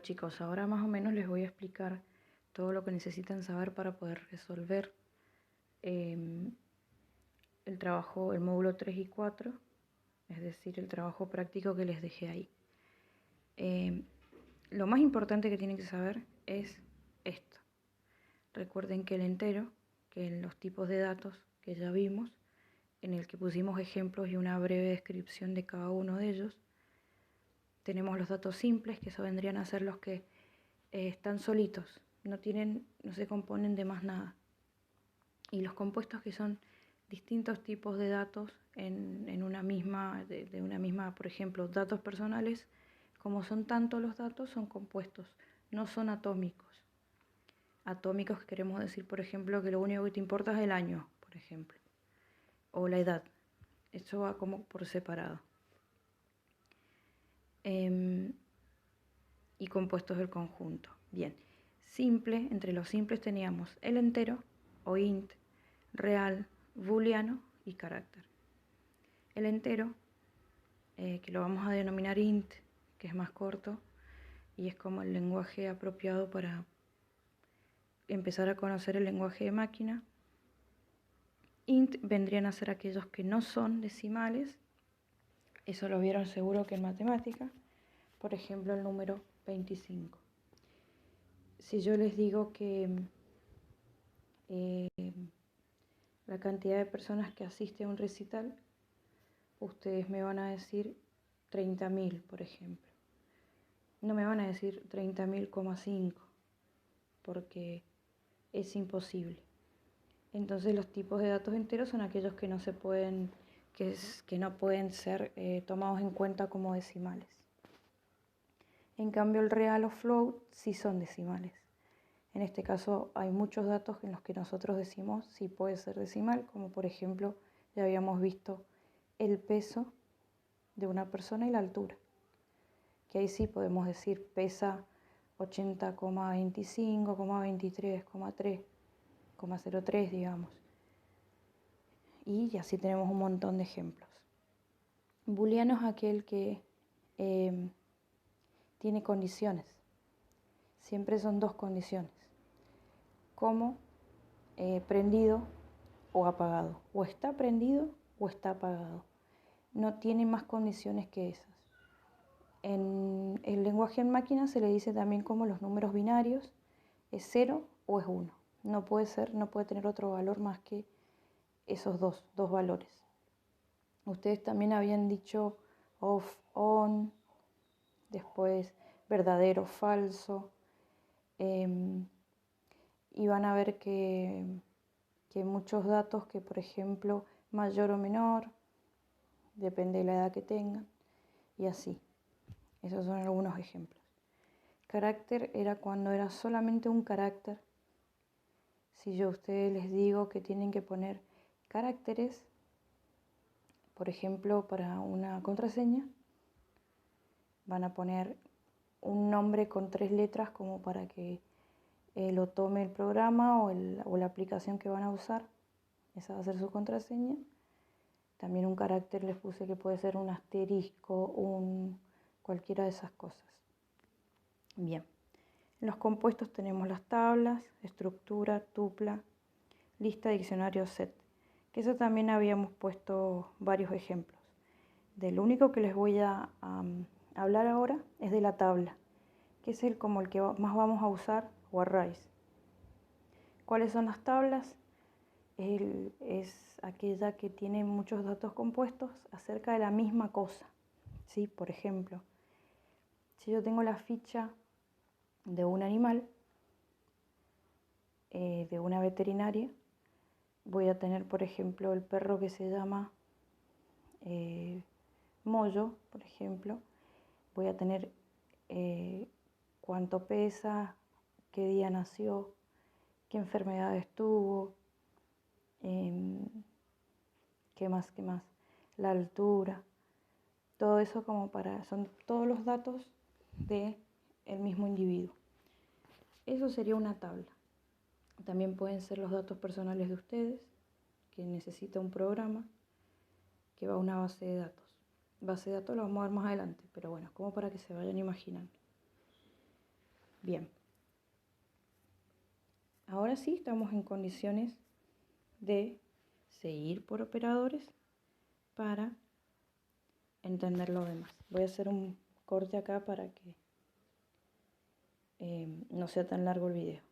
chicos, ahora más o menos les voy a explicar todo lo que necesitan saber para poder resolver em, el trabajo, el módulo 3 y 4, es decir, el trabajo práctico que les dejé ahí. Lo más importante que tienen que saber es esto. Recuerden que el entero, que en los tipos de datos que ya vimos, en el que pusimos ejemplos y una breve descripción de cada uno de ellos, tenemos los datos simples, que eso vendrían a ser los que están solitos, no se componen de más nada. Y los compuestos, que son distintos tipos de datos en una misma, de una misma, por ejemplo, datos personales, como son tantos los datos, son compuestos, no son atómicos. Atómicos queremos decir, por ejemplo, que lo único que te importa es el año, por ejemplo, o la edad. Eso va como por separado. Y compuestos del conjunto. Bien, simple, entre los simples teníamos el entero o int, real, booleano y carácter. El entero, que lo vamos a denominar int, que es más corto y es como el lenguaje apropiado para empezar a conocer el lenguaje de máquina. Int vendrían a ser aquellos que no son decimales, eso lo vieron seguro que en matemática, por ejemplo el número 25. Si yo les digo que la cantidad de personas que asiste a un recital, ustedes me van a decir 30.000, por ejemplo. No me van a decir 30.000,5, porque es imposible. Entonces los tipos de datos enteros son aquellos que no se pueden, que no pueden ser tomados en cuenta como decimales. En cambio el real o float sí son decimales. En este caso hay muchos datos en los que nosotros decimos si puede ser decimal, como por ejemplo ya habíamos visto el peso de una persona y la altura, que ahí sí podemos decir pesa 80,25, 23, 3,03, digamos. Y así tenemos un montón de ejemplos. Booleano es aquel que tiene condiciones. Siempre son dos condiciones, como prendido o apagado. O está prendido o está apagado. No tiene más condiciones que esas. En el lenguaje en máquina se le dice también como los números binarios, es 0 o es 1. No puede tener otro valor más que esos dos valores. Ustedes también habían dicho off, on, después verdadero, falso. Y van a ver que muchos datos que, por ejemplo, mayor o menor, depende de la edad que tengan, y así. Esos son algunos ejemplos. Carácter era cuando era solamente un carácter. Si yo a ustedes les digo que tienen que poner caracteres, por ejemplo, para una contraseña, van a poner un nombre con 3 letras como para que lo tome el programa o la aplicación que van a usar. Esa va a ser su contraseña. También un carácter les puse que puede ser un asterisco, cualquiera de esas cosas. Bien, en los compuestos tenemos las tablas, estructura, tupla, lista, diccionario, set, que eso también habíamos puesto varios ejemplos. Del único que les voy a hablar ahora es de la tabla, que es como el que más vamos a usar, o arrays. ¿Cuáles son las tablas? Es aquella que tiene muchos datos compuestos acerca de la misma cosa. ¿Sí? Por ejemplo, si yo tengo la ficha de un animal, de una veterinaria, voy a tener, por ejemplo, el perro que se llama Moyo, por ejemplo. Voy a tener cuánto pesa, qué día nació, qué enfermedades tuvo, qué más, la altura. Todo eso son todos los datos del mismo individuo. Eso sería una tabla. También pueden ser los datos personales de ustedes, que necesita un programa que va a una base de datos. Base de datos lo vamos a ver más adelante, pero bueno, como para que se vayan imaginando. Bien. Ahora sí estamos en condiciones de seguir por operadores para entender lo demás. Voy a hacer un corte acá para que no sea tan largo el video.